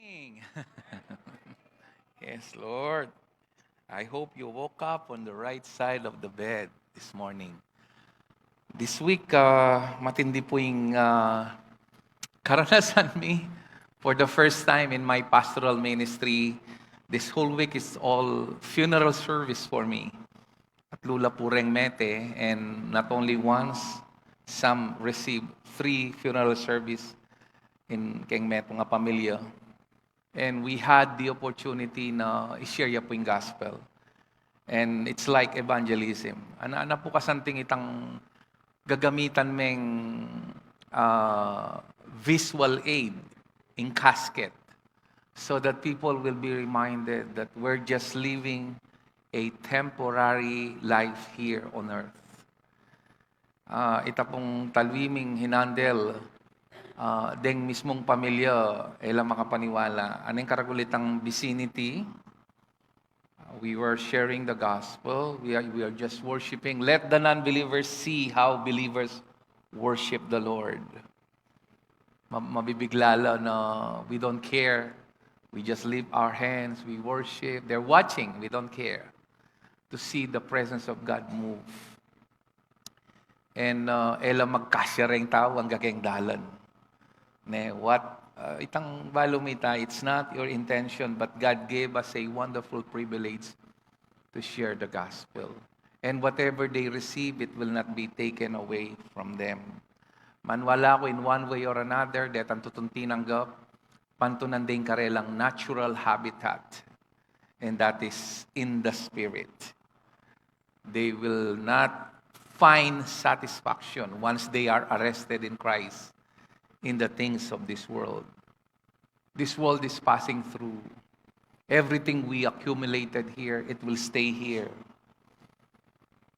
morning. Yes, Lord. I hope you woke up on the right side of the bed this morning. This week, matindi po yung karanasan me. For the first time in my pastoral ministry, this whole week is all funeral service for me. At lula pureng mete, and not only once, some receive 3 funeral service in keng meto nga pamilya. And we had the opportunity na i-share ya po yung gospel. And it's like evangelism. Ana po kasanting itang gagamitan meng visual aid in casket so that people will be reminded that we're just living a temporary life here on earth. Ita pong talwiming hinandel deng mismong pamilya, ela makapaniwala. Anong karagulitang vicinity? We were sharing the gospel. We are just worshiping. Let the non-believers see how believers worship the Lord. Mabibiglala na we don't care. We just lift our hands. We worship. They're watching. We don't care. To see the presence of God move. And ela magkasya rin tao ang gageng dalan. Itang balumita, it's not your intention, but God gave us a wonderful privilege to share the gospel. And whatever they receive, it will not be taken away from them. Manwala ko in one way or another, that ang tutuntinanggap, pantunan din karelang natural habitat. And that is in the spirit. They will not find satisfaction once they are arrested in Christ. In the things of this world. This world is passing through. Everything we accumulated here, it will stay here.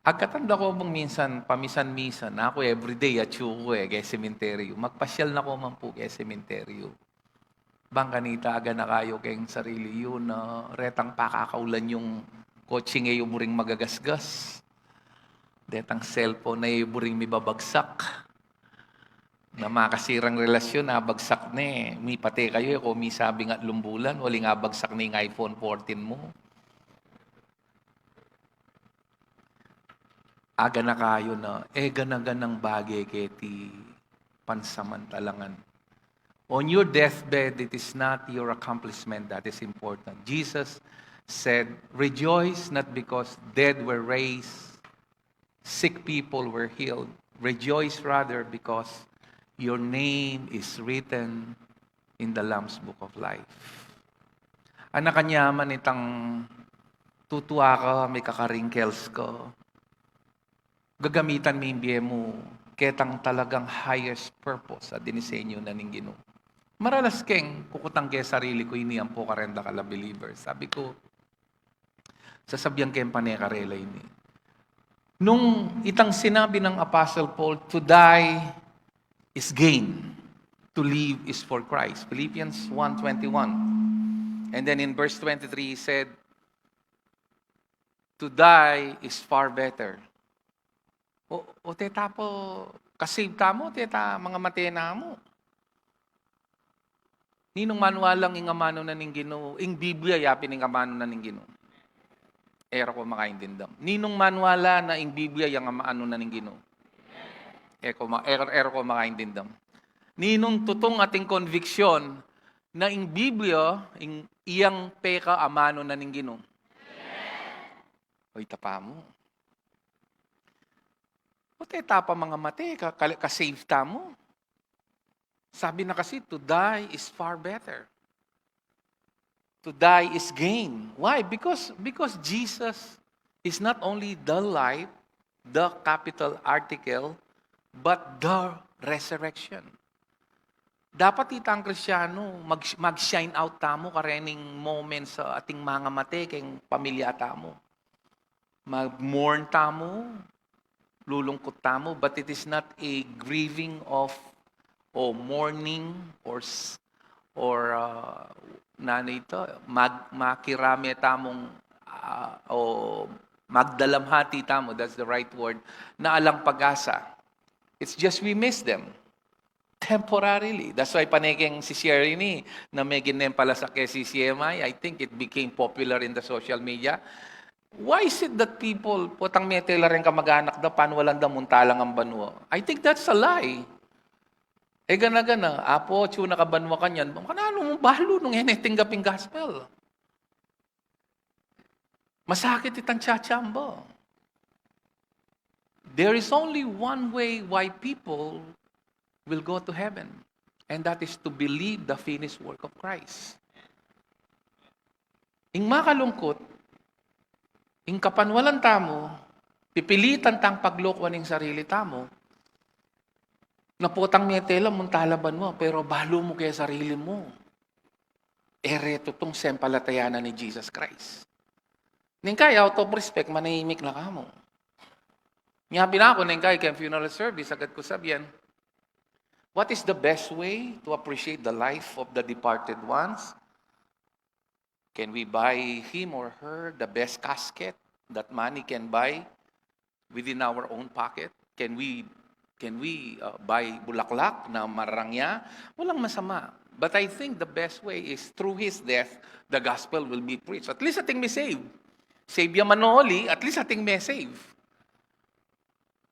Agkatanda ko mong minsan, pamisan-misan, ako everyday at ko kaya sementeryo. Magpasyal na ko man po kaya sementeryo. Bang kanita, aga na kayo kayong sarili yun, retang pakakaulan yung kotse ngayon buring magagasgas. Detang cellphone na yung buring mibabagsak. Na makasirang relasyon, nabagsak na eh. May pati kayo, kung may sabi nga lumbulan, wali nga bagsak na yung iPhone 14 mo. Aga na kayo na, ganaganang bagay keti pansamantalangan. On your deathbed, it is not your accomplishment that is important. Jesus said, rejoice not because dead were raised, sick people were healed. Rejoice rather because your name is written in the Lamb's Book of Life. Anak kanyaman itang tutuwa ka, may kakarinkels ka. Gagamitan mo yung biye mo, ketang talagang highest purpose sa dinisenyo na ning Ginoo. Maralas keng kukutang kaya sarili ko, iniyan po karenda kala believers. Sabi ko, sasabihan kayong panekarela ini. Nung itang sinabi ng Apostle Paul, to die is gain. To live is for Christ. Philippians 1:21. And then in verse 23, he said, to die is far better. O teta po, kasave ta mo, teta, mga matena mo. Ninong manualang ingamano na ning Ginoo, ing Biblia yapin ingamano na ning Ginoo. Era ko makaintindam. Ninong manuala na ing Biblia yang amaano na ning Ginoo. Ero ko makaintindam. Ninong tutong ating conviction na ing Biblia, iyang peka amano na ning Ginoo. Oy, tapa mo. O tapa mga mate, ka-save ta mo. Sabi na kasi, to die is far better. To die is gain. Why? Because Jesus is not only the life, the capital article, but the resurrection. Dapat itang Kristyano, mag-shine out tamo karening moments sa ating mga mate, kayong pamilya tamo. Mag-mourn tamo, lulungkot tamo, but it is not a grieving of o mourning or makirami tamong o magdalamhati tamo, that's the right word, na alang pag-asa. It's just we miss them. temporarily. That's why panekeng si Sherry ni na may ginem pala sa Ccmi. I think it became popular in the social media. Why is it that people, potang may tela rin kamag-anak da, paano walang da muntalang ang banwa? I think that's a lie. Gana-gana, apo, tiyuna ka banwa kanyan, kanano mong balo nung henetinggaping gospel? Masakit itang tsatsamba. There is only one way why people will go to heaven, and that is to believe the finished work of Christ. Ing makalungkot, ing kapanwalan tamo, pipilitan tang paglokwan ng sarili tamo, na potang metela mong talaban mo, pero balo mo kaya sarili mo. Ereto tong sempalatayanan ni Jesus Christ. Ning kaya, out of respect, manahimik na kamo. Nga pinako, ning kaya funeral service, agad ko sabihan, what is the best way to appreciate the life of the departed ones? Can we buy him or her the best casket that money can buy within our own pocket? Can we buy bulaklak na marangya? Walang masama. But I think the best way is through his death, the gospel will be preached. At least ating may save. Save yaman manoli, at least ating may save.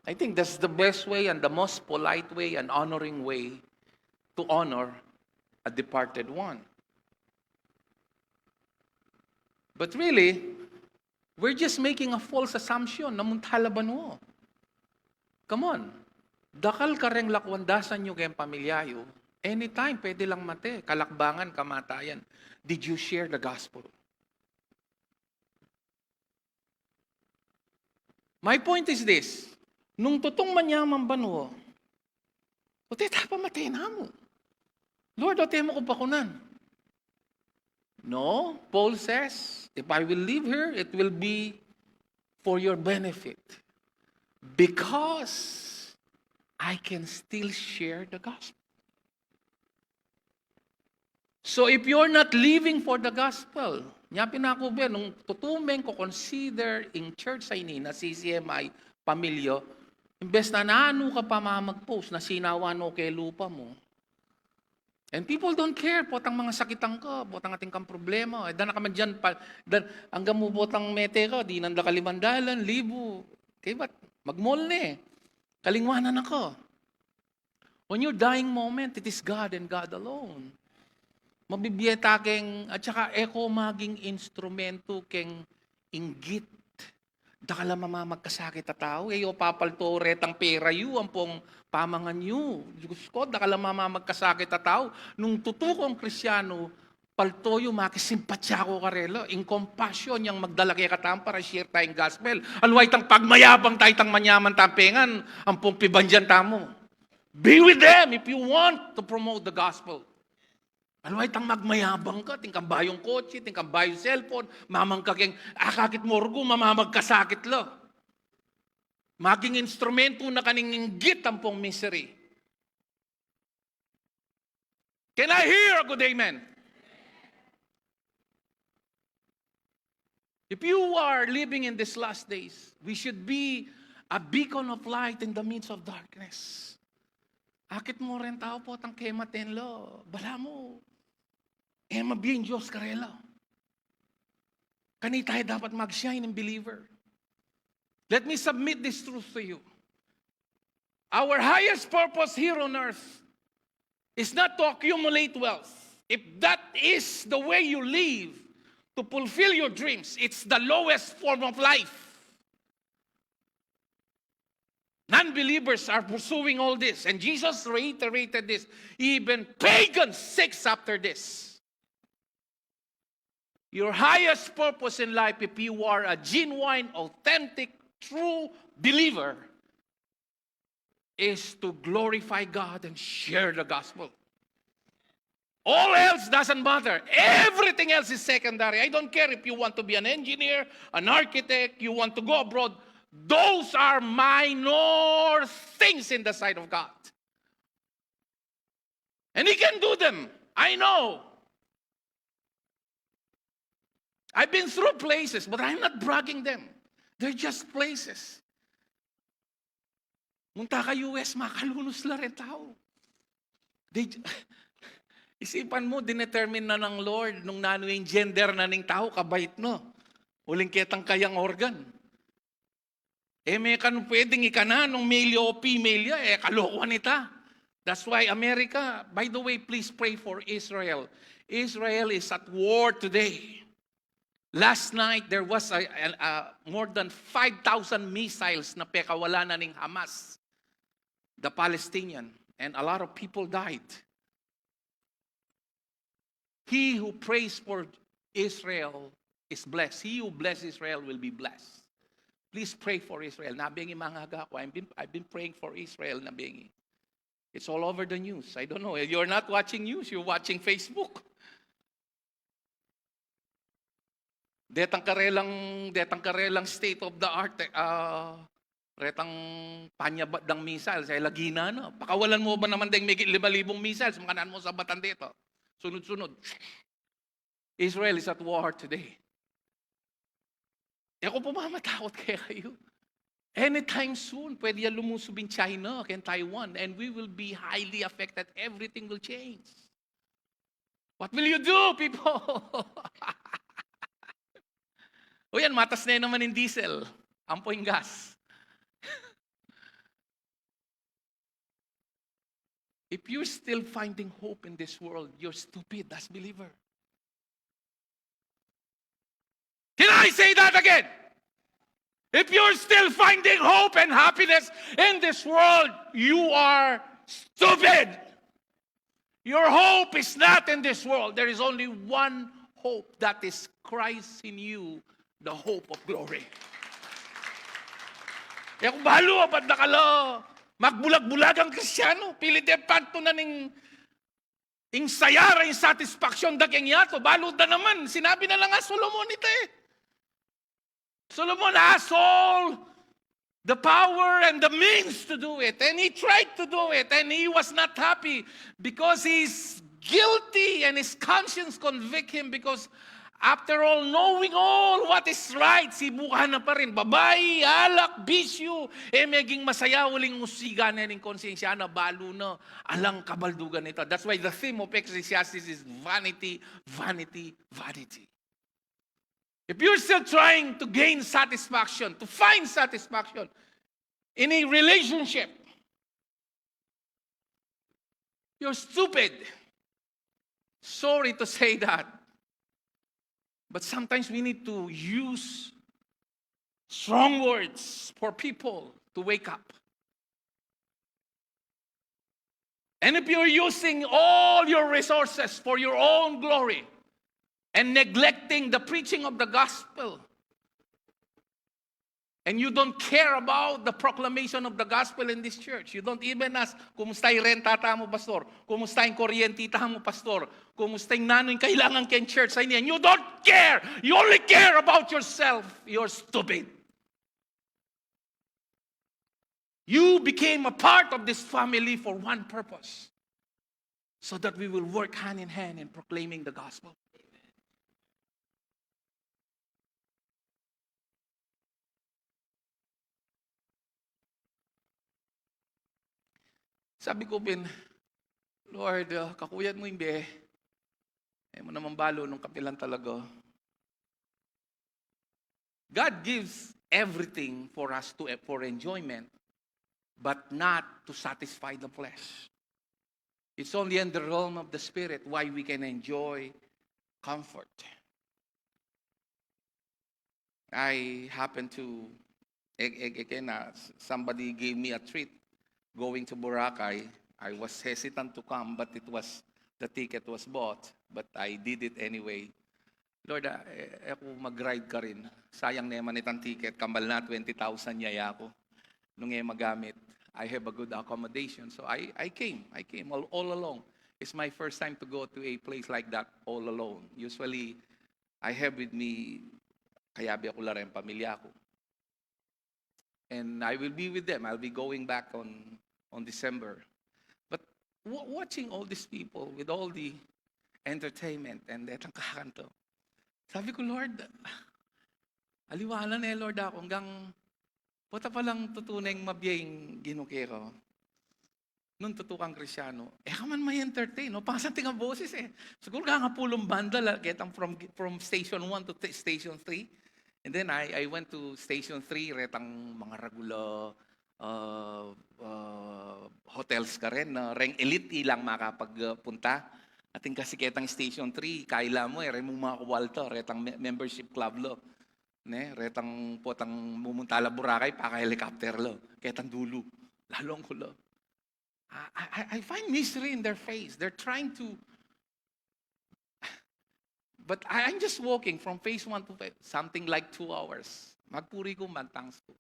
I think that's the best way and the most polite way and honoring way to honor a departed one. But really, we're just making a false assumption na muntalaban mo. Come on. Dakal ka rin lakwandasan nyo kayong pamilyayo. Anytime, pwede lang mate. Kalakbangan, kamatayan. Did you share the gospel? My point is this. Nung tutong manyaman banwo, ote tapa matay na mo. Lord, ote mo ko pakunan. No, Paul says, if I will leave here, it will be for your benefit. Because I can still share the gospel. So if you're not living for the gospel, niya pinakubya, nung tutumeng ko consider in church sa ini na Ccmi, pamilyo, imbes na naano ka pa mamag-post na sinawa no kay lupa mo. And people don't care, potang mga sakitan ka, potang ating kang problema. Dan na kaman dyan, hanggang mo potang mete ka, di nanda kalimandalan, libo. Okay, ba't? Mag-mall na eh. Kalingwanan ako. On your dying moment, it is God and God alone. Mabibiyeta keng, at saka eko maging instrumento keng inggit. Dakala mamamagkasakit at tao, o papalto retang pera yu, ang pong pamangan yu. Diyos ko, dakala mamamagkasakit at tao. Nung tutukong Krisyano, palto yu, makisimpatya ko karelo. In compassion, yung magdalaki katam para share tayong gospel. Alway tang pagmayabang tayo tang manyaman tampengan, ang pong pibandyan tamo. Be with them if you want to promote the gospel. Alway tang magmayabang ka, tingkang bayong kotse, tingkang bayong cellphone, mamang kakeng, akakit morgo, mamamagkasakit lo. Maging instrumento na kaning inggit ang pong misery. Can I hear a good amen? If you are living in these last days, we should be a beacon of light in the midst of darkness. Akit mo rin tao po, tang kematen lo, bala mo. Mabiyin Diyos karela. Kani tayo dapat mag-shine in believer. Let me submit this truth to you. Our highest purpose here on earth is not to accumulate wealth. If that is the way you live to fulfill your dreams, it's the lowest form of life. Non-believers are pursuing all this. And Jesus reiterated this. Even pagans seek after this. Your highest purpose in life, if you are a genuine, authentic, true believer, is to glorify God and share the gospel. All else doesn't matter. Everything else is secondary. I don't care if you want to be an engineer, an architect, you want to go abroad. Those are minor things in the sight of God. And He can do them. I know. I've been through places, but I'm not bragging them. They're just places. Munta ka US, makalunos la rin tao. They, isipan mo, dinetermine na ng Lord nung nano yung gender na ning tao, kabait no. Uling kitang kayang organ. May kan pwedeng ikana nung male o female ya, kalokohan ita. That's why America, by the way, please pray for Israel. Israel is at war today. Last night, there was more than 5,000 missiles na pekawala na ning Hamas, the Palestinian, and a lot of people died. He who prays for Israel is blessed. He who blesses Israel will be blessed. Please pray for Israel. Nabingi mga ako. I've been praying for Israel, nabingi. It's all over the news. I don't know. You're not watching news. You're watching Facebook. Detang karelang state of the art. Retang panyabad ng missiles. Ay lagina no. Pakawalan mo ba naman ding may 5,000 missiles? Makanan mo sa batan dito. Sunod-sunod. Israel is at war today. Ako pumamatakot kaya kayo. Anytime soon, pwede yan lumusob in China and Taiwan, and we will be highly affected. Everything will change. What will you do, people? O yan, matas na naman in diesel. Ampo yung gas. If you're still finding hope in this world, you're stupid as believer. Can I say that again? If you're still finding hope and happiness in this world, you are stupid. Your hope is not in this world. There is only one hope, that is Christ in you, the hope of glory. Kaya kung bahalo, ba't nakala, magbulag-bulag ang Kristyano, pilit e panto na ning sayara, yung satisfaction da keng yato, balo da naman, sinabi na lang nga Solomon ito eh. Solomon has all the power and the means to do it. And he tried to do it. And he was not happy because he's guilty and his conscience convict him because after all, knowing all what is right, sibukan na pa rin. Babae, alak, bisyo, meging masaya, uling musiga na yung konsensya na, balo na, alang kabaldugan nito. That's why the theme of Ecclesiastes is vanity, vanity, vanity. If you're still trying to gain satisfaction, to find satisfaction in a relationship, you're stupid. Sorry to say that. But sometimes we need to use strong words for people to wake up. And if you're using all your resources for your own glory, and neglecting the preaching of the gospel, and you don't care about the proclamation of the gospel in this church, you don't even ask, kumusta yung rentata mo, pastor? Kumusta yung kuryentita mo, pastor? Kumusta yung nano yung kailangan kayong church? You don't care! You only care about yourself. You're stupid. You became a part of this family for one purpose, so that we will work hand in hand in proclaiming the gospel. Sabi ko, Lord, kakuyan mo yung mo naman balo nung kapilan talaga. God gives everything for us for enjoyment, but not to satisfy the flesh. It's only in the realm of the Spirit why we can enjoy comfort. I happen to, again, somebody gave me a treat. Going to Boracay, I was hesitant to come, but the ticket was bought, but I did it anyway. Lord, ako mag-ride ka rin. Sayang na naman itang ticket, kambal na 20,000 yaya ko. Nung magamit, I have a good accommodation. So I came all along. It's my first time to go to a place like that all alone. Usually, I have with me, kayabi ako la rin, pamilya ko. And I will be with them. I'll be going back on December. But watching all these people with all the entertainment and etang kakanto, sabi ko, Lord, aliwanan Lord ako hanggang puta palang tutunay mabiyeng ginukero. Nung tutukang Krisyano, ka man may entertain, no? Pasanting ang boses eh. Siguro nga pulong banda, getang from station 1 to station 3. And then I went to station 3, retang mga regular hotels ka rin, reng elite ilang makapagpunta. Ating kasi ketang station 3, kaila mo rin mo mga kuwalto, retang membership club lo. Ne, retang potang mumuntala Boracay, paka-helicopter lo. Ketang dulo. Lalong kulo. I find misery in their face. They're trying to... But I'm just walking from phase 1 to something like 2 hours. Magpuri ko, magtangs ko.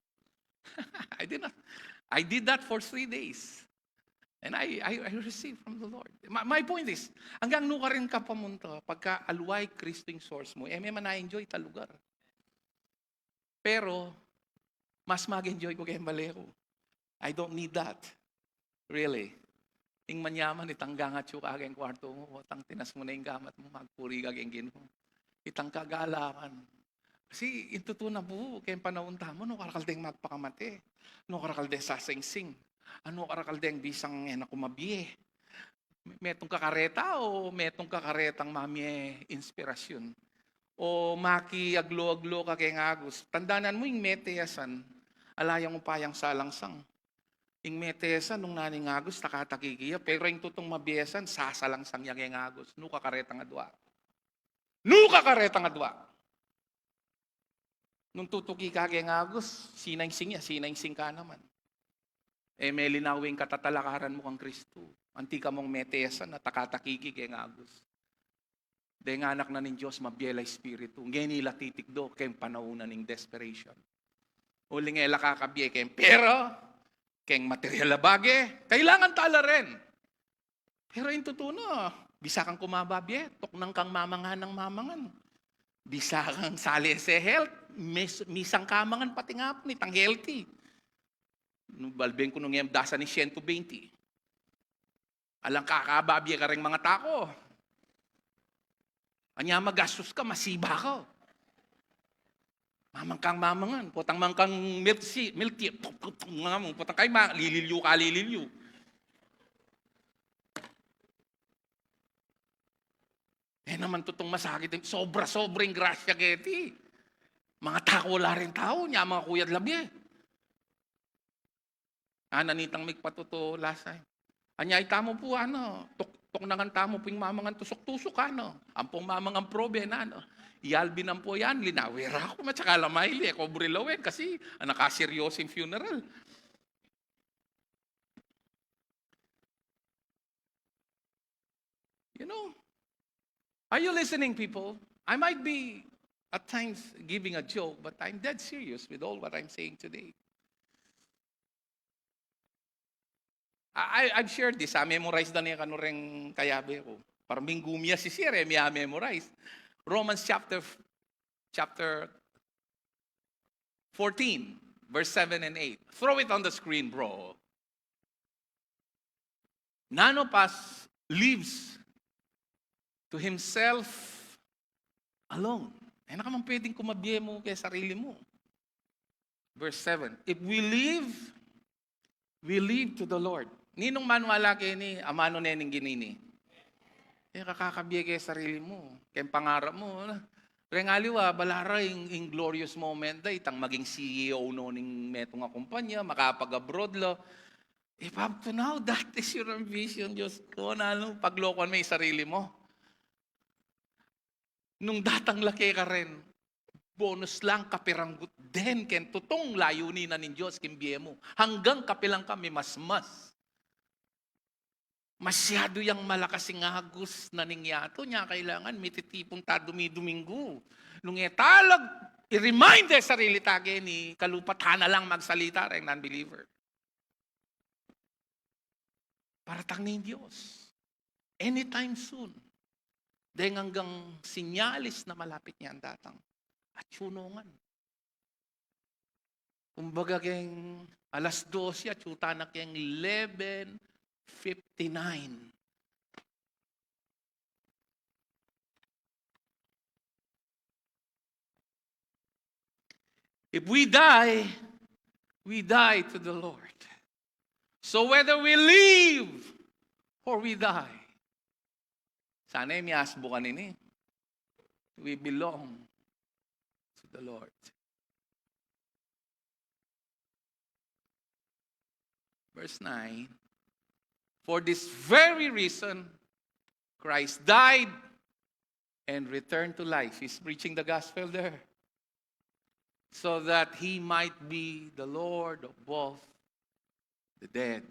I did that for 3 days. And I received from the Lord. My point is, hanggang nuka rin ka pamunta, pagka aluay Kristo yung source mo, may na-enjoy ta lugar. Pero, mas mag-enjoy ko kay Malero. I don't need that. Really. Ing manyaman, itanggang at yung kageng kwarto mo, tang tinas mo na yung gamat mo, magpuri kageng gino. Itang kagalakan. Kasi ito to na po, kaya panaunta mo, no karakaldeng magpakamate, no karakaldeng sasengsing, ano karakaldeng bisang na kumabie. Metong kakareta o metong kakaretang mamie inspirasyon. O maki aglo-aglo ka kay ngagos. Tandanan mo yung meteyasan, alayang upayang salangsang. Ing metesan, nung naning agos, takatakikiya. Pero yung tutong mabiyasan, sasalang sangyang yung agos. Nuka karetang adwa. Nuka karetang adwa. Nung tutuki ka kay agos, sinaing-sing ka naman. May linawing katatalakaran mo kang Kristo. Antika mong metesan na takatakiki kay agos. Dahil anak na ng Diyos, mabiyela espiritu. Ngayon nila titikdo kay panaunan ng desperation. Uling ela kakabye kay pero, keng material na bagay, kailangan tala rin. Pero yung totoo na, bisa kang kumababye, tuknang kang mamangan ng mamangan. Bisa kang sali sa health, misang kamangan pati nga po, nitang healthy. Balbeng ko nung dasa ni 120. Alang kakababye ka rin mga tako. Anya magastos ka, masiba ka. Mamangkang mamangan, potang mangkang milk tea, potang kay lililyo ka, lililyo. Naman tutong masakit, sobrang grasya keti. Mga tako wala rin tao, niya mga kuyad labi. Nanitang migpatuto lasay. Anya itamo po, tok nangan tamo po yung mamangan tusok-tusok, Ampong mamangan probe, Ialbi ng po yan, linawira ako, matsaka lamayli, burilawen, kasi nakaseryosing funeral. You know, are you listening, people? I might be, at times, giving a joke, but I'm dead serious with all what I'm saying today. I've shared this, memorize na niya kanureng kayabe ko. Parang minggumya si Sire, memorize. Romans chapter 14, verse 7 and 8. Throw it on the screen, bro. None of us lives to himself alone. Nakamang pwedeng kumabye mo kay sarili mo. Verse 7. If we live to the Lord. Ninong manuala kay ni amano nening ginini. Kakakabye kay sarili mo. Kaya pangarap mo. Rengaliwa, balara yung glorious moment da, itang maging CEO no ning metong kumpanya, makapag-abroad lo. If up to now, that is your ambition, Diyos ko, paglokohan mo yung sarili mo. Nung datang laki ka rin, bonus lang kapiranggut din, ken tutong layunin na ng Diyos, kimbiye mo. Hanggang kapilang kami mas. Masyado yung malakas yung agos na ningyato niya, kailangan mititipong ta dumi-domingo. Nung talag, i-remind sarili tage ni kalupatan na lang magsalita rin non-believer. Paratang ni Diyos. Anytime soon. Dahil hanggang sinyalis na malapit niya ang datang. At yunungan. Kumbaga keng alas 12 at yuta na keng 11:59. If we die to the Lord. So whether we live or we die, sana may asbukan ini. We belong to the Lord. Verse 9, for this very reason, Christ died and returned to life. He's preaching the gospel there. So that He might be the Lord of both the dead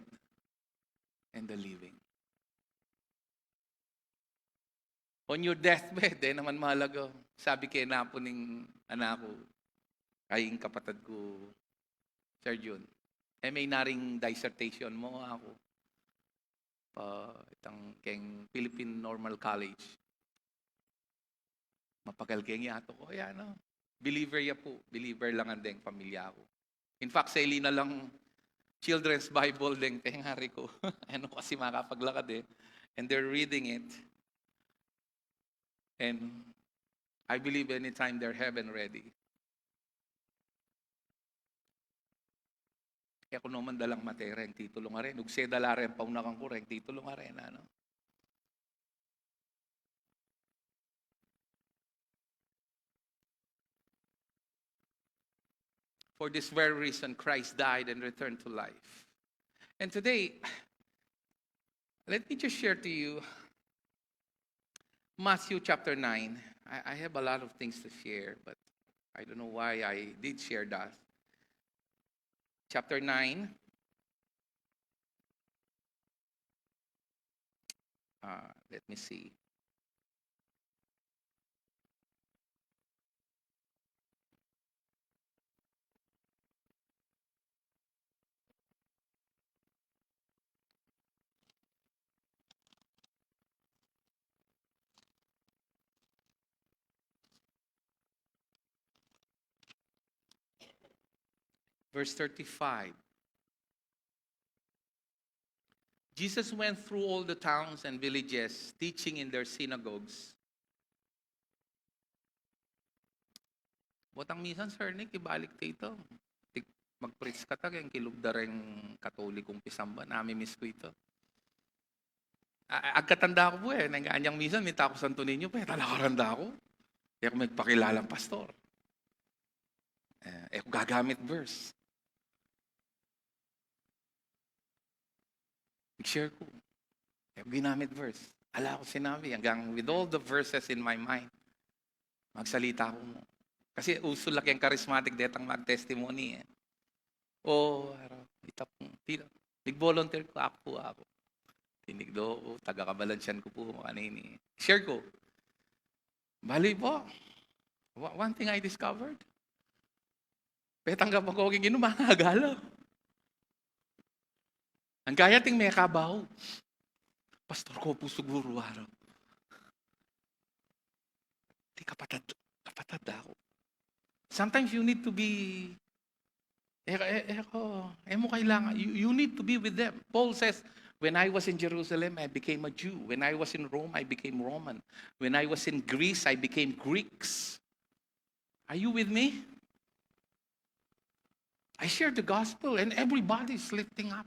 and the living. On your deathbed, naman mahalaga. Sabi kay napo ning anak ko, kaying kapatid ko, Sir Jun, may naring dissertation mo ako. Itang keng Philippine Normal College. Mapagal keng yato ko. Ayan, no? Believer ya po. Believer lang ang deng pamilya ko. In fact, sa ili na lang children's Bible deng tengari ko. Ano kasi makapaglakad eh. And they're reading it. And I believe anytime they're heaven ready. Kaya ko naman dalang matera, yung titulo nga rin. Ugse dala rin, paunakan ko rin, titulo nga rin. Ano? For this very reason, Christ died and returned to life. And today, let me just share to you Matthew chapter 9. I have a lot of things to share, but I don't know why I did share that. Chapter 9. Let me see. Verse 35. Jesus went through all the towns and villages, teaching in their synagogues. Botang minsan, Sir Nick, ibalik dito. Mag-preach ka tag, yung kilugdareng katolikong pisamba. Nami-miss ko ito. Agkatanda ko po eh. Nanganyang minsan, may tako santo ninyo po eh. Talakaranda ako. Kaya ako magpakilalang pastor. Ako gagamit verse. Share ko. Ginamit verse. Ala ko sinabi, hanggang with all the verses in my mind, magsalita ko mo. Kasi uso laki ang charismatic detang mag-testimony eh. Nag-volunteer ko ako. Tinig do, taga-kabalansyan ko po kanini. Share ko. Bali po, one thing I discovered, petang kapag ko kaging inumangagala. Ang kaya ting may kabaw. Pastor ko po siguro araw. Di kapatid ako. Sometimes you need to be, you need to be with them. Paul says, when I was in Jerusalem, I became a Jew. When I was in Rome, I became Roman. When I was in Greece, I became Greeks. Are you with me? I shared the gospel and everybody's lifting up.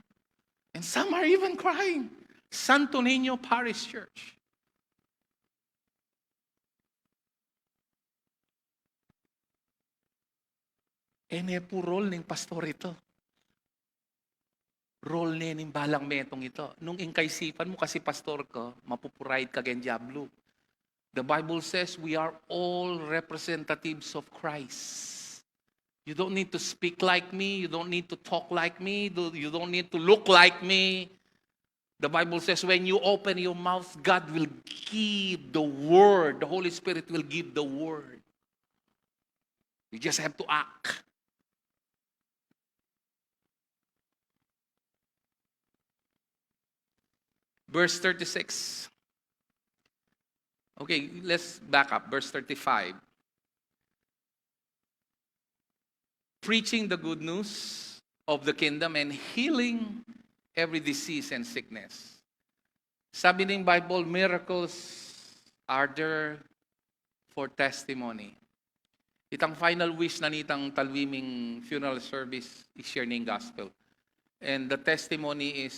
And some are even crying. Santo Niño Parish Church. Po role ng pastor ito. Role niya ng balang metong ito. Nung inkaisipan mo kasi pastor ko, mapupurayid ka gen diablo. The Bible says we are all representatives of Christ. You don't need to speak like me. You don't need to talk like me. You don't need to look like me. The Bible says when you open your mouth, God will give the word. The Holy Spirit will give the word. You just have to act. Verse 36. Okay, let's back up. Verse 35. Preaching the good news of the kingdom and healing every disease and sickness. Sabi ng Bible, miracles are there for testimony. Itang final wish na nitang talwiming funeral service, i-share ng gospel. And the testimony is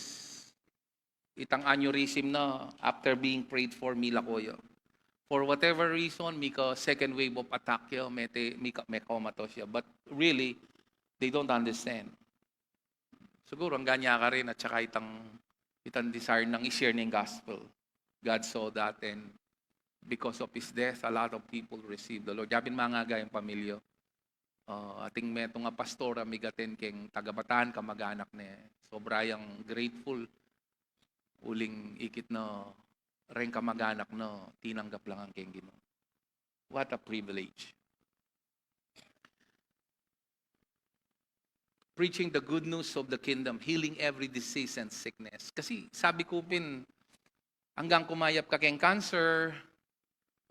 itang aneurysm na after being prayed for mila koyo. For whatever reason, mika second wave of attack yo, may comatose siya. But really, they don't understand. Siguro ang ganya ka rin at saka itang desire ng i-share ng gospel. God saw that and because of His death, a lot of people received the Lord. Yapin mga nga yung pamilya. Ating meto nga pastora, migaten keng tagabataan, kamag-anak ni. Sobrang grateful. Uling ikit na rin kamag-anak na tinanggap lang ang keng Ginoo. What a privilege. Preaching the good news of the kingdom, healing every disease and sickness. Kasi sabi ko pin, hanggang kumayap ka keng cancer,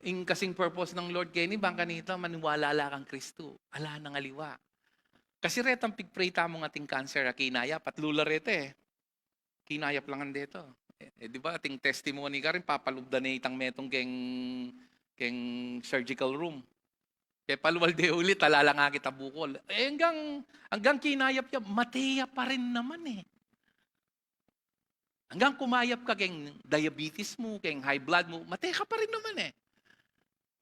yung kasing purpose ng Lord kay ni bang kanita, maniwala lang kang Kristo. Ala nang aliwa. Kasi retang pigpray tamong ating cancer, kinayap at lula rete. Kinayap lang ang dito. Di ba ating testimony ka rin, papalubda na itang metong keng surgical room. Kaya paluwal de ulit, talala nga kita bukol. Hanggang kinayap niya, mateya pa rin naman eh. Hanggang kumayap ka keng diabetes mo, keng high blood mo, mateya ka pa rin naman eh.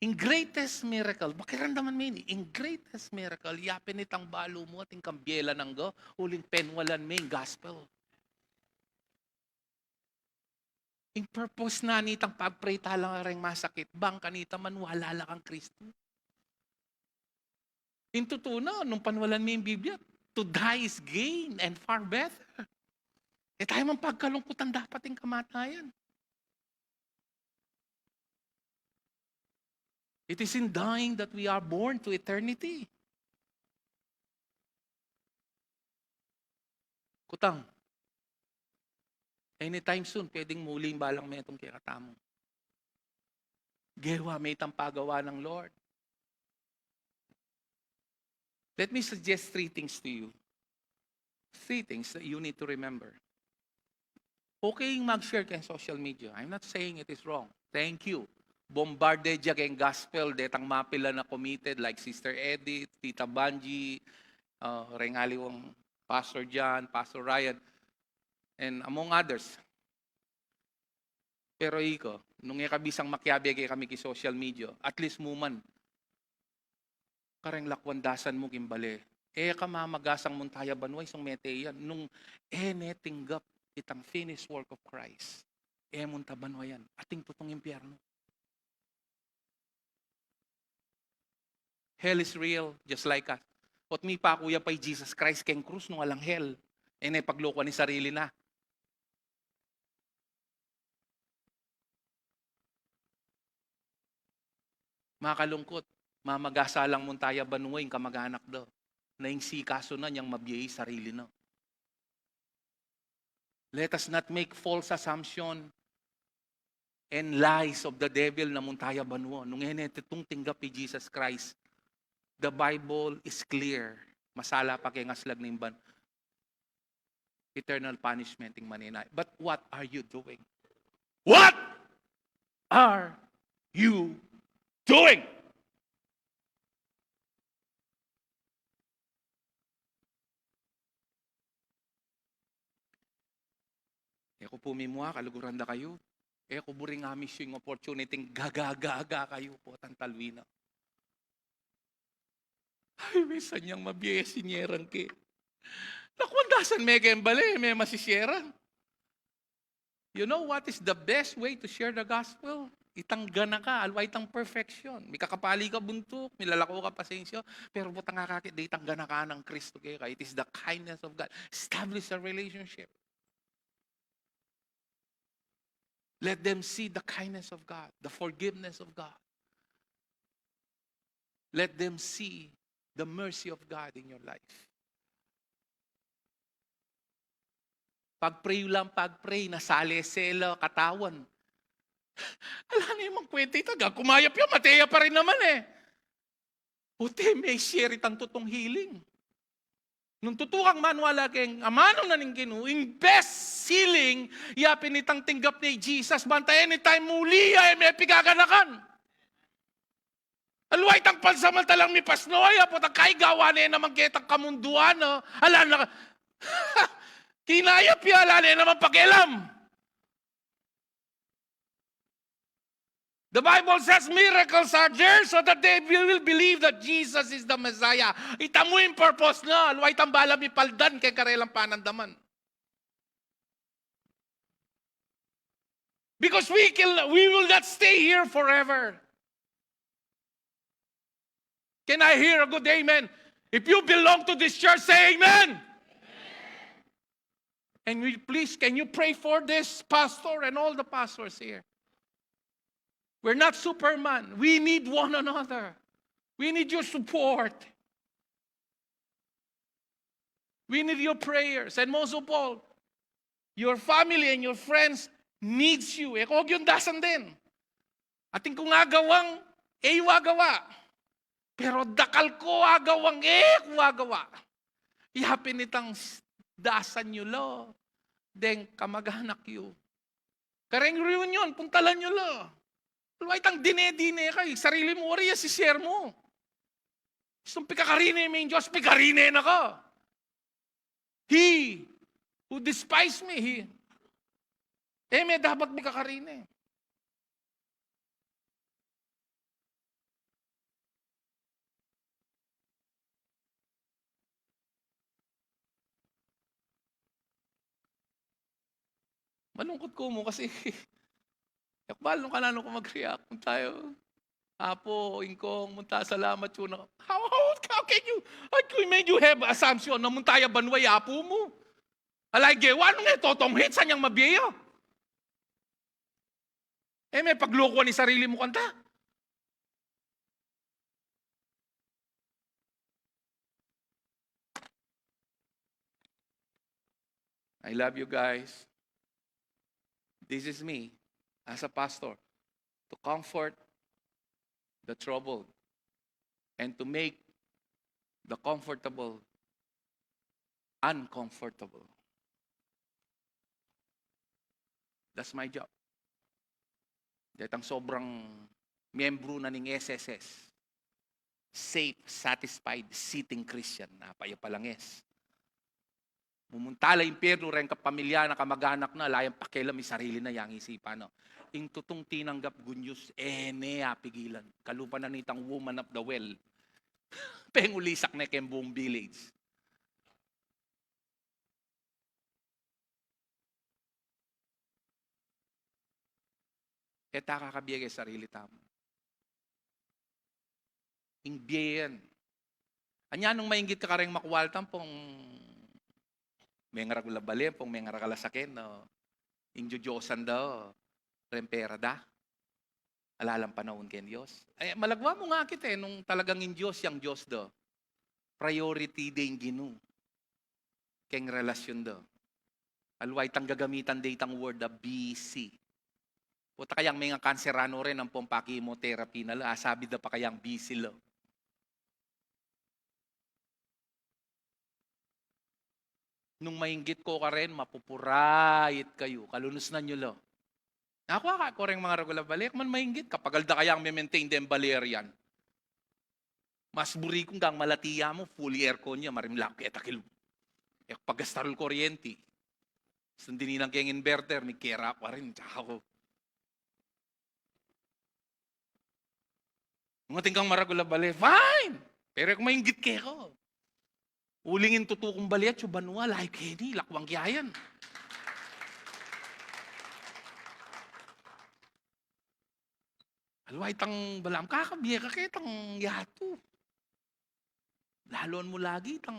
In greatest miracle, makiramdaman mo yun, in greatest miracle, yapin itang balo mo at yung kambyela ng go, uling penwalan mo yung gospel. In purpose na nitang pagpray talang rin masakit, bang kanita man wala lang ang Kristo. In totoo na, nung panwalan mo yung Biblia, to die is gain and far better. Eh tayo man pagkalungkutan dapat yung kamatayan. It is in dying that we are born to eternity. Kutang, anytime soon, pwedeng muling balang may itong kikatamo. Gewa may itang pagawa ng Lord. Let me suggest 3 things to you. 3 things that you need to remember. Okay mag-share kay social media. I'm not saying it is wrong. Thank you. Bombarded dyan kayong gospel, detang mapila na committed like Sister Edith, Tita Banji, Rengaliwang Pastor John, Pastor Ryan, and among others. Pero iko, nung ikabisang makiabi kami ki social media, at least muman, kareng lakwandasan mo kimbali. Ka mamagasang muntaya banway isang meteyan, nung netinggap itang finished work of Christ. Munta banwayan, ating tutong impyerno. Hell is real, just like us. At mi pa kuya pa'y Jesus Christ keng krus nung alang hell. Pagloko ni sarili na. Makalungkot, mamagasa lang muntaya banuwing kamag-anak do. Na yung si kaso na niyang mabiyay sarili na. Let us not make false assumption and lies of the devil na muntaya banuo. Nung itong tinggap ni Jesus Christ, the Bible is clear. Masala pa kay ngaslag ng ban. Eternal punishment ng maninay. But what are you doing? What are you doing? Eko pumimua, kaluguran da kayo. Eko buring amis yung opportunity gagaga kayo po, tantalwina. Ay, minsan niyang mabiyaya sinyerang ke. Nakwandasan may kembali, may masisyeran. You know what is the best way to share the gospel? Itanggana ka, alwa itang perfection. May kakapali ka buntok, may lalako ka pasensyo, pero butang kakakit, di itanggana ka ng Kristo kaya ka. It is the kindness of God. Establish a relationship. Let them see the kindness of God, the forgiveness of God. Let them see the mercy of God in your life. Pag-pray lang, nasali-selo, katawan. Alam na yung kwenta ito, kumayap yun, mateya pa rin naman eh. Puti, may share itang tutong healing. Nung tutukang manuala keng amano na ning Ginoo, in best healing, yapin itang tinggap ni Jesus, banta anytime muli ay may pigaganakan. Alwa itang pansamantalang mi pasnoya, po kay gawa na naman kitang kamunduan, no? Ala na, Kinaya piyala na naman pakialam. The Bible says miracles are there so that they will believe that Jesus is the Messiah. Itamu yung purpose na. Luway tambala mi paldan kay karelang panandaman. Because we will not stay here forever. Can I hear a good amen? If you belong to this church, say amen. And please, can you pray for this pastor and all the pastors here? We're not Superman. We need one another. We need your support. We need your prayers. And most of all, your family and your friends needs you. E kog yung dasan din. Ating kung agawang, wagawa. Pero dakal ko agawang, wagawa. Ihapin itang dasan nyo lo. Deng kamag-anak yu. Kareng reunion, puntalan nyo lo. Luway tang dine-dine kay. Sarili mo, wariya si share mo. Gusto pikakarine may Diyos, pikarine na ka. He who despised me, may dapat pikakarine. Malungkot ko mo kasi yakbal nung kanano ko mag-react kung tayo. Apo, ingkong, munta, salamat yun. How can you, how can you have assumption na muntaya banway apo mo? Alay, gewa, nung totong hit, saan yung mabiyo? May pagloko ni sarili mo kanta. I love you guys. This is me, as a pastor, to comfort the troubled and to make the comfortable uncomfortable. That's my job. Datang sobrang miyembro na ning SSS. Safe, satisfied, sitting Christian. Napayo palang Mumuntala impyerno rin kapamilya na kamag-anak na, layang pakialam, may sarili na yang isipan. No? Ing tutong tinanggap gunyos, pigilan. Kalupa na nitang woman of the well. Pengulisak na kembong village. Eta kakabiyag sarili tamo. Ing biyan. Anya nung maingit ka kareng makuwaltam pong may ngaragula balim, pong may ngaragalasakin, no? Injujosan daw, rempera da. Alalang panahon ken Diyos. Ay, malagwa mo nga kit nung talagang in Diyos, yung Diyos do. Priority din ginu. Keng relasyon do. Alway tang gagamitan day tang word da BC. Puta kayang may nga kanserano rin ang pompa chemotherapy na la. Sabi da pa kayang BC lo. Nung mainggit ko ka rin, mapupurayit kayo. Kalunos na nyo lo. Ako ko rin mga regular balik, man mainggit. Kapag alda kayang may-maintain din balerian. Mas buri kong gang malatiya mo, fully aircon niya, marimlak, etakil. Paggastarol kuryente. Sundin ng keng inverter, ni kera pa rin, tsaka ko. Mga tingkang maragula balik, fine! Pero kung mainggit kayo ko. Ulingin tutukong baliat, banwa, lahi keni, lakwang kiyayan. Alway tang balam, kakabiya ka kitang yato. Lalon mo lagi tang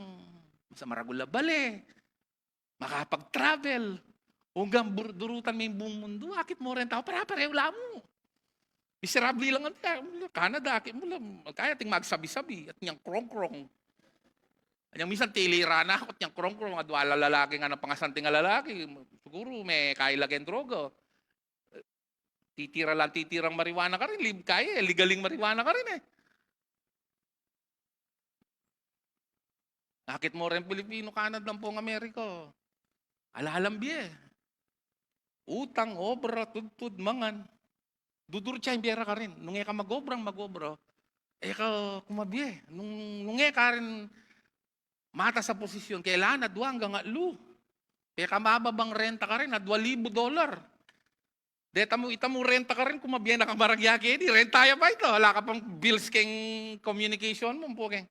sa maragula bale. Makapag-travel. Hanggang durutan mo yung buong mundo, akit mo rin tao, para-pareho mo. Miserable lang ang Canada, akit mo lang, kaya ting magsabi-sabi, at niyang krong-krong. Yang minsan tilira na ako, niyang krong-krong, mga duwala lalaki nga ng pangasanting nga lalaki, siguro may kailagen drogo. Titirang marijuana ka rin, kaya, ligaling marijuana ka rin . Nakit mo rin Pilipino, Canada lang po ng Ameriko. Alalambi . Utang, obra, tudtud, mangan. Dudurcha yung biyera ka rin. Nung ka mag-obra, ka kumabi . Nung ka rin mata sa posisyon, kailangan na duwang hanggang lu. Kaya kamababang renta ka rin, $2,000. Ita mo renta ka rin kung mabiyan na kamaragyagi, di rentaya ba ito? Wala ka pang bills keng communication mo, pukeng.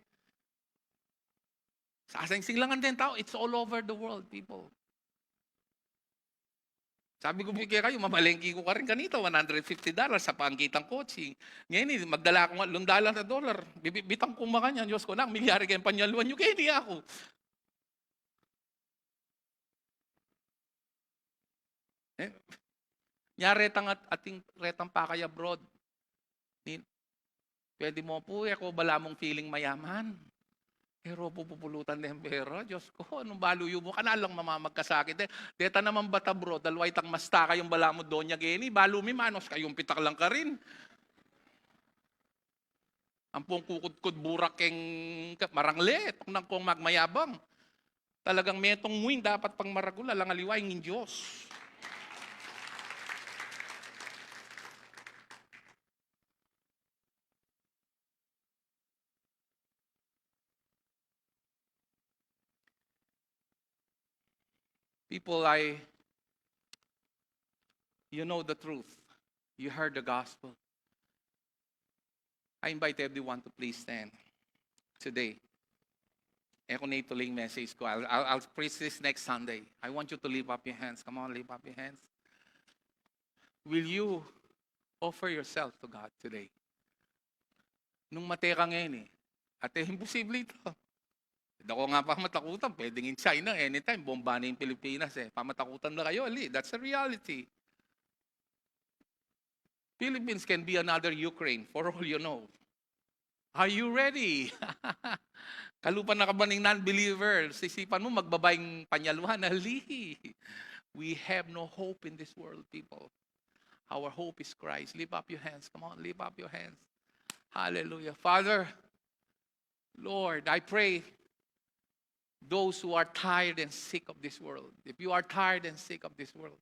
Sasangsing lang ang din tao, it's all over the world, people. Sabi ko, kaya kayo, mamalengki ko ka rin ganito, $150 sa pangkitang coaching. Ngayon, magdala ako $100. Bitang kumaka niya, Diyos ko na, milyari kayong panyaluan nyo, kaya hindi ako. Retang at ating retang pakay abroad. Pwede mo po, ako bala mong feeling mayaman. Pero pupulutan na yung pera. Diyos ko, anong baluyo mo? Kanalang mamamagkasakit. Deta naman bata bro, dalaway tang masta kayong bala mo doon niya geni. Balo mi manos, kayong pitak lang ka rin. Ampong kukudkud burak keng maranglet. Kung nang kong magmayabang. Talagang metong muing dapat pang maragula lang aliway ng Diyos. People, you know the truth. You heard the gospel. I invite everyone to please stand today. Ako na ituloy yung message ko. I'll preach this next Sunday. I want you to lift up your hands. Come on, lift up your hands. Will you offer yourself to God today? Nung mateka ngayon imposible ito. Ako nga pa matakutan, pwedeng in China anytime, bomba na yung Pilipinas Pamatakutan na kayo, that's a reality. Philippines can be another Ukraine, for all you know. Are you ready? Kalupan na ka ba ng non-believer? Sisipan mo, magbabayang panyaluhan. We have no hope in this world, people. Our hope is Christ. Lift up your hands. Come on, lift up your hands. Hallelujah. Father, Lord, I pray those who are tired and sick of this world. If you are tired and sick of this world,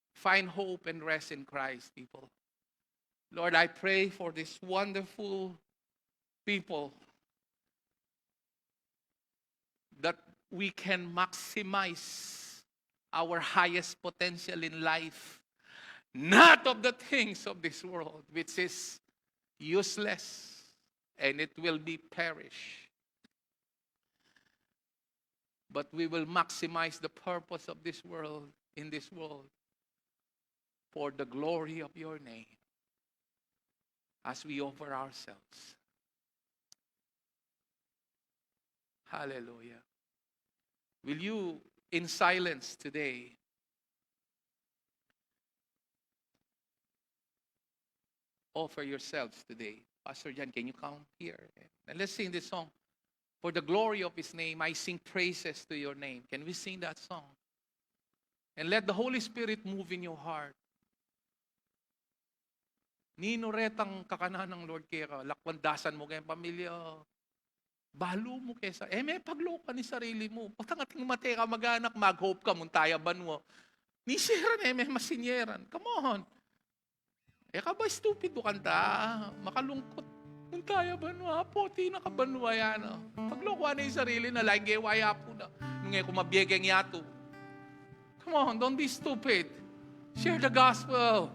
find hope and rest in Christ, people. Lord, I pray for this wonderful people that we can maximize our highest potential in life, not of the things of this world, which is useless and it will be perish. But we will maximize the purpose of this world, in this world, for the glory of your name as we offer ourselves. Hallelujah. Will you, in silence today, offer yourselves today? Pastor Jan, can you come here? And let's sing this song. For the glory of His name, I sing praises to your name. Can we sing that song? And let the Holy Spirit move in your heart. Nino retang kakanan ng Lord kaya lakwandasan mo kayong pamilya. Balo mo kesa. May pagloka ni sarili mo. Patangating mate ka mag-anak, mag-hope ka, muntayaban mo. Ni siran may masinyeran. Come on. Ka ba stupido kanta? Makalungkot. Muntayaban mo, poti na kabanwa yan. Paglokwa na yung sarili na like waya po na. Nung kumabiyegeng yato. Come on, don't be stupid. Share the gospel.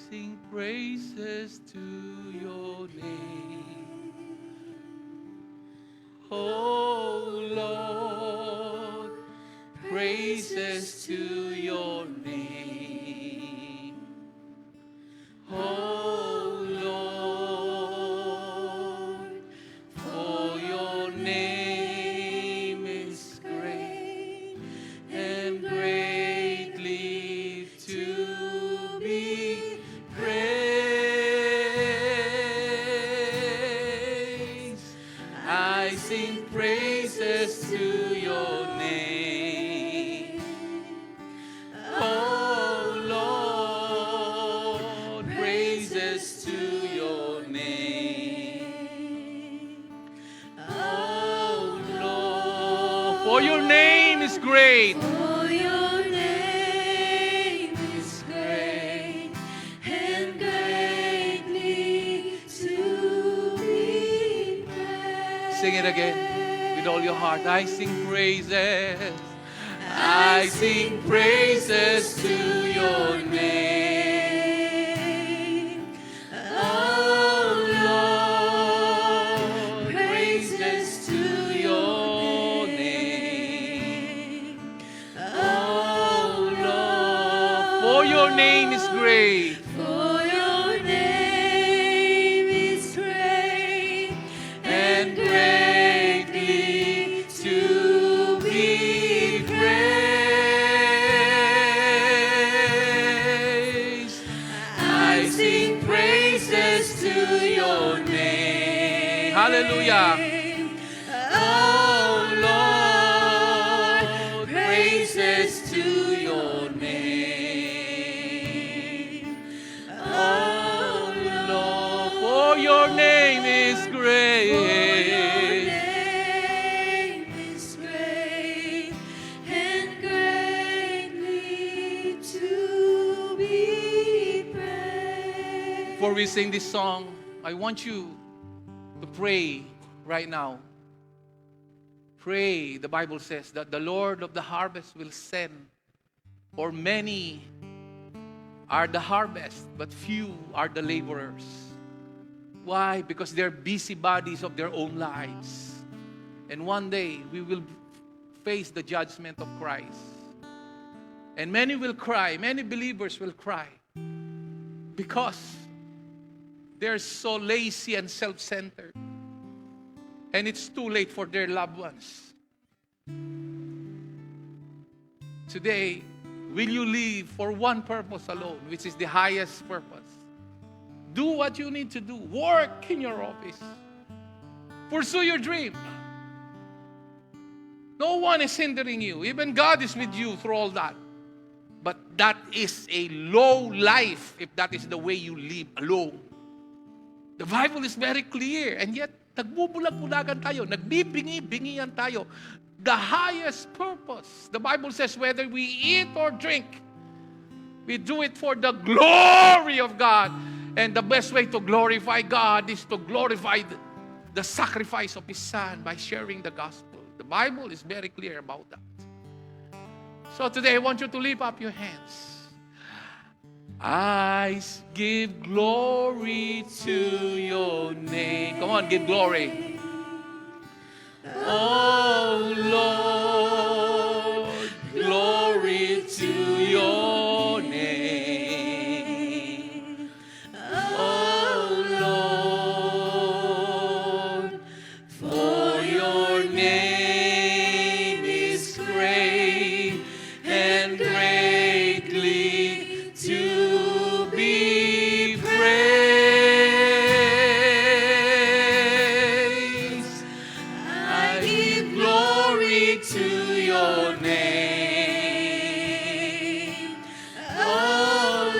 Sing praises to your name, oh Lord, praises to your name, oh Lord, for your name is great and greatly to be praise. I sing praises to your name. Oh your name is great. For your name is great and greatly to be praised. Sing it again with all your heart. I sing praises. I sing praises to your name. Oh Lord, praises to your name. Oh Lord, for your name is great. For your name is great And greatly to be praised. I sing praises to your name. Hallelujah. Oh Lord, praises to your name. Oh Lord, for your name is great. name is great and greatly to be praised. Before we sing this song, I want you to pray right now. Pray, the Bible says, that the Lord of the harvest will send, for many are the harvest, but few are the laborers. Why? Because they're busybodies of their own lives. And one day, we will face the judgment of Christ. And many will cry, many believers will cry, because they're so lazy and self-centered. And it's too late for their loved ones. Today, will you live for one purpose alone, which is the highest purpose? Do what you need to do. Work in your office. Pursue your dream. No one is hindering you. Even God is with you through all that. But that is a low life if that is the way you live alone. The Bible is very clear, and yet nagbubulag-bulagan tayo, nagbibingi-bingian tayo. The highest purpose, the Bible says, whether we eat or drink, we do it for the glory of God. And the best way to glorify God is to glorify the sacrifice of His Son by sharing the gospel. The Bible is very clear about that. So today I want you to lift up your hands. I give glory to your name. Come on, give glory. Oh Lord, glory to your name. Oh Lord, for your name is great and greatly to be praised. I give glory to your name. Oh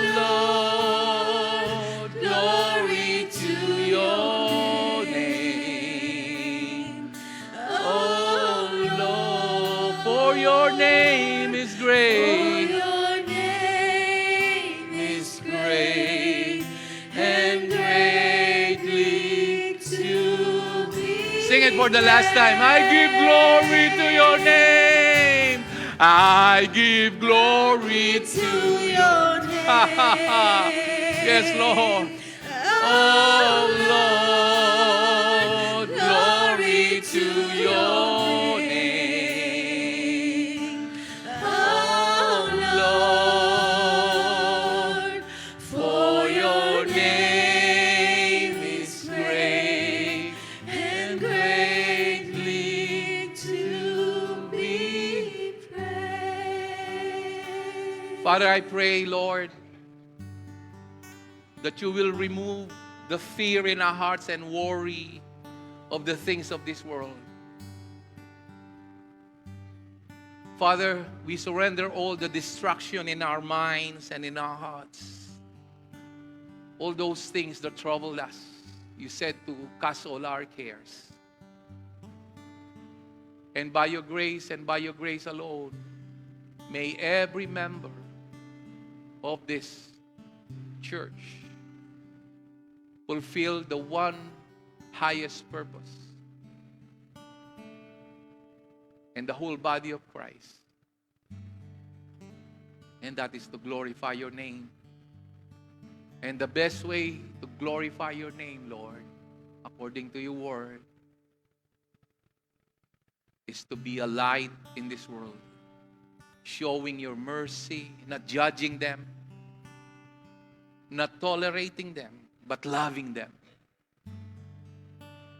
Lord, glory to your name. Oh Lord, for your name is great. Your name Is great and greatly to be. Sing it for the last time. I give glory to your name. I give glory to your name. Yes, Lord. Oh Lord, glory to your name. Oh Lord, for your name is great and greatly to be praised. Father, I pray, Lord, that you will remove the fear in our hearts and worry of the things of this world. Father, we surrender all the distraction in our minds and in our hearts. All those things that trouble us. You said to cast all our cares. And by your grace and by your grace alone, may every member of this church fulfill the one highest purpose. And the whole body of Christ. And that is to glorify your name. And the best way to glorify your name, Lord, according to your word, is to be a light in this world, showing your mercy, not judging them, not tolerating them, but loving them,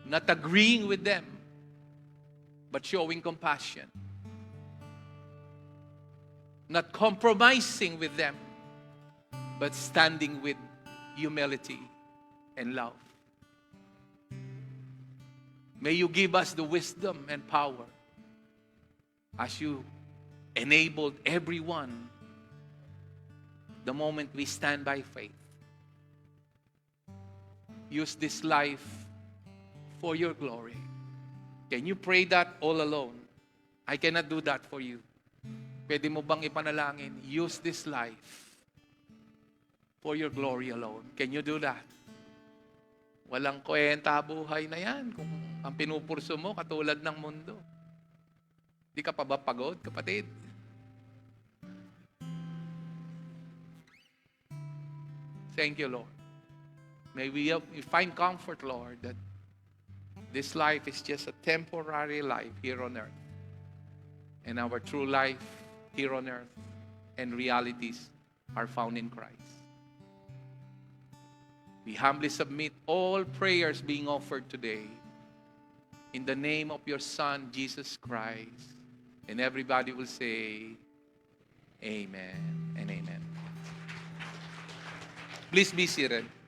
not agreeing with them, but showing compassion, not compromising with them, but standing with humility and love. May you give us the wisdom and power as you enabled everyone the moment we stand by faith. Use this life for your glory. Can you pray that all alone? I cannot do that for you. Pwede mo bang ipanalangin? Use this life for your glory alone. Can you do that? Walang kwenta buhay na yan kung ang pinupurso mo katulad ng mundo. Di ka pa ba pagod, kapatid? Thank you, Lord. May we find comfort, Lord, that this life is just a temporary life here on earth. And our true life here on earth and realities are found in Christ. We humbly submit all prayers being offered today in the name of your Son, Jesus Christ. And everybody will say, Amen and amen. Please be seated.